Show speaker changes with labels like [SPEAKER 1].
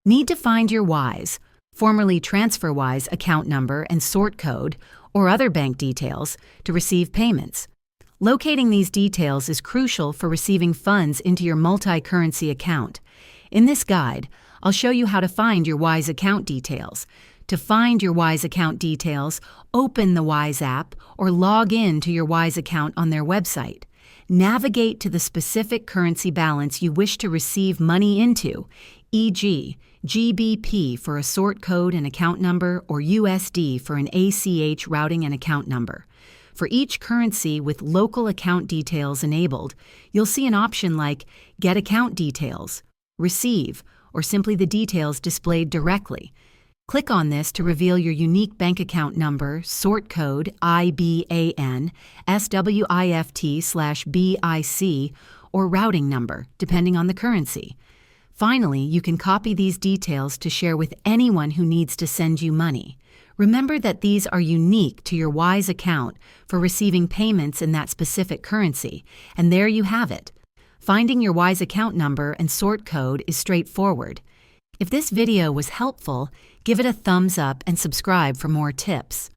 [SPEAKER 1] Need to find your WISE, formerly TransferWise account number and sort code, or other bank details to receive payments. Locating these details is crucial for receiving funds into your multi-currency account. In this guide, I'll show you how to find your WISE account details. To find your WISE account details, open the WISE app or log in to your WISE account on their website. Navigate to the specific currency balance you wish to receive money into, e.g., GBP for a sort code and account number or USD for an ACH routing and account number. For each currency with local account details enabled, you'll see an option like Get Account Details, Receive, or simply the details displayed directly. Click on this to reveal your unique bank account number, sort code, IBAN, SWIFT/BIC, or routing number, depending on the currency. Finally, you can copy these details to share with anyone who needs to send you money. Remember that these are unique to your WISE account for receiving payments in that specific currency, and there you have it. Finding your WISE account number and sort code is straightforward. If this video was helpful, give it a thumbs up and subscribe for more tips.